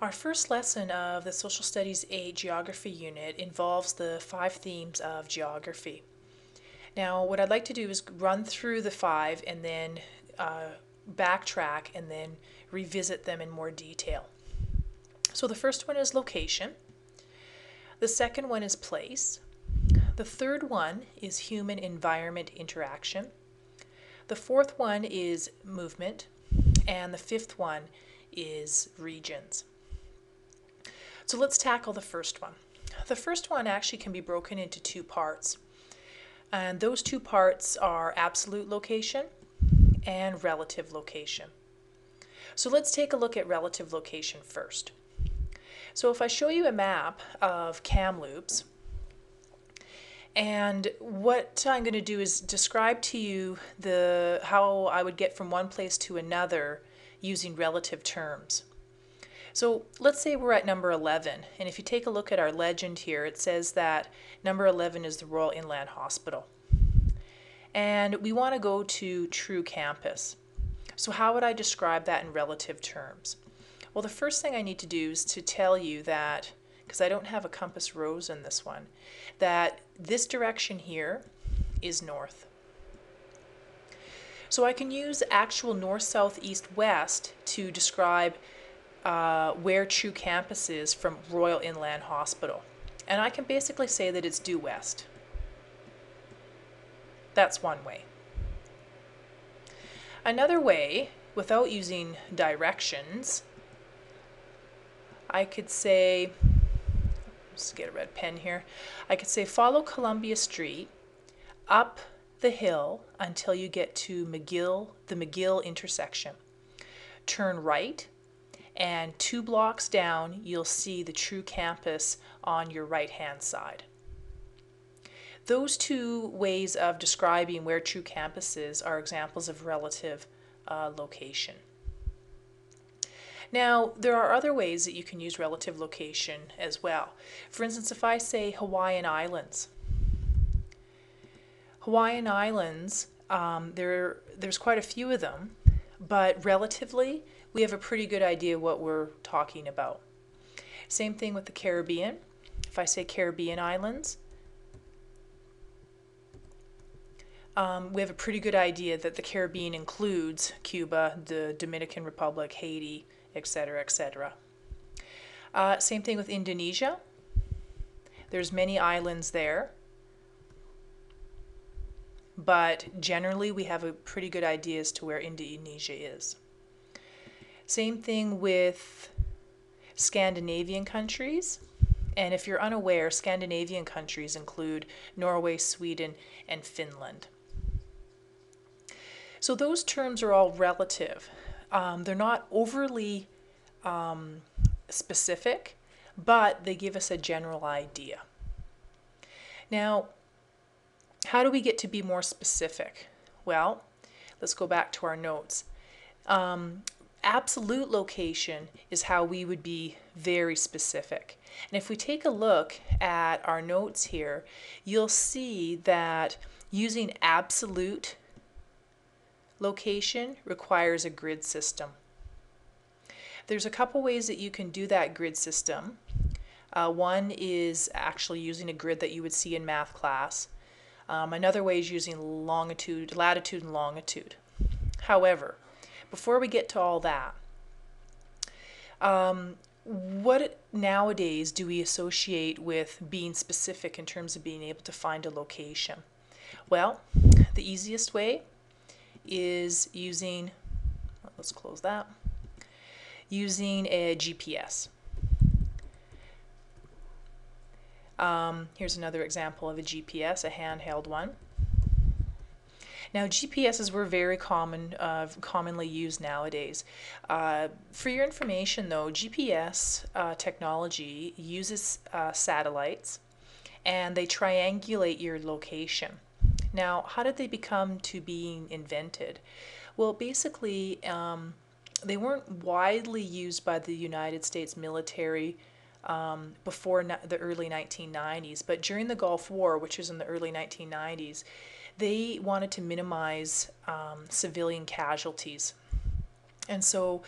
Our first lesson of the Social Studies 8 Geography unit involves the 5 themes of geography. Now, what I'd like to do is run through the 5 and then backtrack and then revisit them in more detail. So the first one is location. The second one is place. The third one is human-environment interaction. The fourth one is movement. And the fifth one is regions. So let's tackle the first one. The first one actually can be broken into two parts. And those two parts are absolute location and relative location. So let's take a look at relative location first. So if I show you a map of Kamloops, and what I'm going to do is describe to you how I would get from one place to another using relative terms. So let's say we're at number 11, and if you take a look at our legend here, it says that number 11 is the Royal Inland Hospital. And we want to go to True Campus. So how would I describe that in relative terms? Well, the first thing I need to do is to tell you that, because I don't have a compass rose in this one, that this direction here is north. So I can use actual north, south, east, west to describe where True Campus is from Royal Inland Hospital. And I can basically say that it's due west. That's one way. Another way, without using directions, I could say, let's get a red pen here, I could say follow Columbia Street up the hill until you get to the McGill intersection. Turn right, and 2 blocks down you'll see the True Campus on your right hand side. Those two ways of describing where True Campus is are examples of relative location. Now, there are other ways that you can use relative location as well. For instance, if I say Hawaiian Islands. Hawaiian Islands, there's quite a few of them, but relatively, we have a pretty good idea what we're talking about. Same thing with the Caribbean. If I say Caribbean Islands, we have a pretty good idea that the Caribbean includes Cuba, the Dominican Republic, Haiti, etc., etc. Same thing with Indonesia. There's many islands there, but generally we have a pretty good idea as to where Indonesia is. Same thing with Scandinavian countries. And if you're unaware, Scandinavian countries include Norway, Sweden, and Finland. So those terms are all relative. They're not overly specific, but they give us a general idea. Now, how do we get to be more specific? Well, let's go back to our notes. Absolute location is how we would be very specific. And if we take a look at our notes here, you'll see that using absolute location requires a grid system. There's a couple ways that you can do that grid system. One is actually using a grid that you would see in math class. Another way is using latitude and longitude. However, before we get to all that, what nowadays do we associate with being specific in terms of being able to find a location? Well, the easiest way is using, let's close that, using a GPS. Here's another example of a GPS, a handheld one. Now, GPSs were very commonly used nowadays. For your information, though, GPS technology uses satellites, and they triangulate your location. Now, how did they become to being invented? Well, basically, they weren't widely used by the United States military before the early 1990s, but during the Gulf War, which was in the early 1990s, they wanted to minimize civilian casualties. And so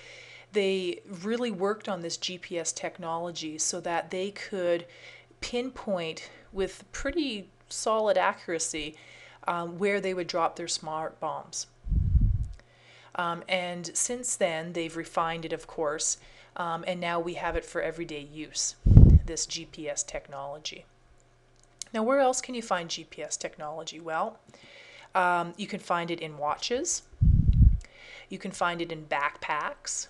they really worked on this GPS technology so that they could pinpoint with pretty solid accuracy where they would drop their smart bombs. And since then, they've refined it, of course, and now we have it for everyday use, this GPS technology. Now, where else can you find GPS technology? Well, you can find it in watches, you can find it in backpacks,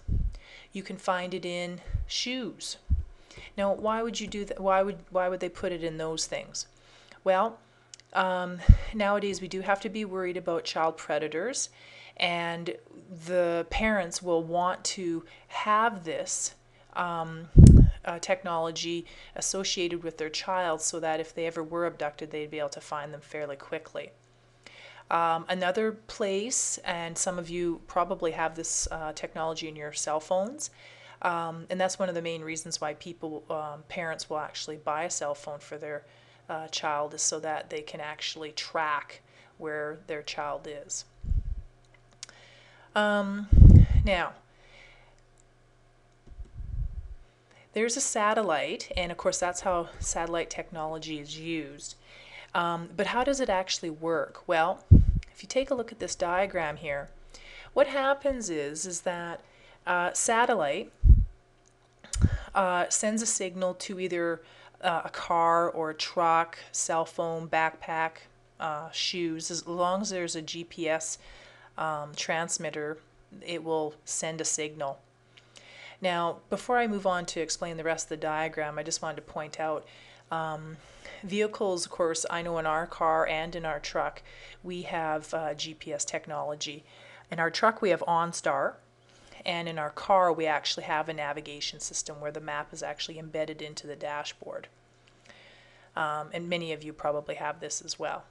you can find it in shoes. Now, why would you do that? Why would they put it in those things? Well, nowadays we do have to be worried about child predators, and the parents will want to have this technology associated with their child so that if they ever were abducted, they'd be able to find them fairly quickly. Another place, and some of you probably have this technology in your cell phones, and that's one of the main reasons why parents will actually buy a cell phone for their child, is so that they can actually track where their child is. Now, there's a satellite, and of course that's how satellite technology is used. But how does it actually work? Well, if you take a look at this diagram here, what happens is that satellite sends a signal to either a car or a truck, cell phone, backpack, shoes. As long as there's a GPS transmitter, it will send a signal. Now, before I move on to explain the rest of the diagram, I just wanted to point out vehicles, of course, I know in our car and in our truck, we have GPS technology. In our truck, we have OnStar, and in our car, we actually have a navigation system where the map is actually embedded into the dashboard. And many of you probably have this as well.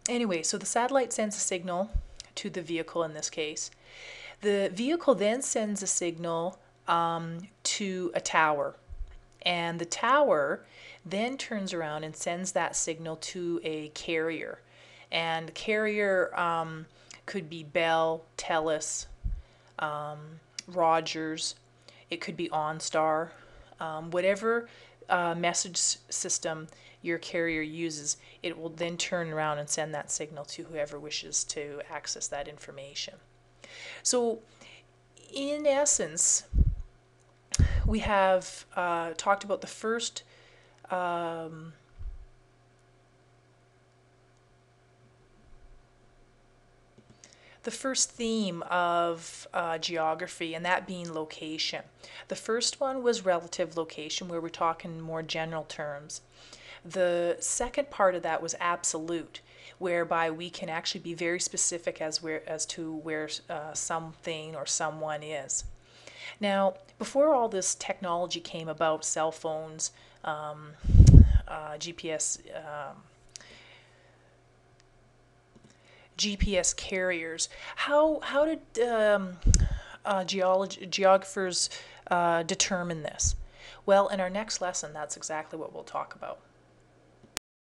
Anyway, so the satellite sends a signal to the vehicle in this case. The vehicle then sends a signal to a tower, and the tower then turns around and sends that signal to a carrier. And carrier could be Bell, Telus, Rogers, it could be OnStar, whatever message system your carrier uses, it will then turn around and send that signal to whoever wishes to access that information. So in essence, we have talked about the first theme of geography, and that being location. The first one was relative location, where we're talking more general terms. The second part of that was absolute, whereby we can actually be very specific as to where something or someone is. Now, before all this technology came about, cell phones, GPS carriers, how did geographers determine this? Well, in our next lesson, that's exactly what we'll talk about.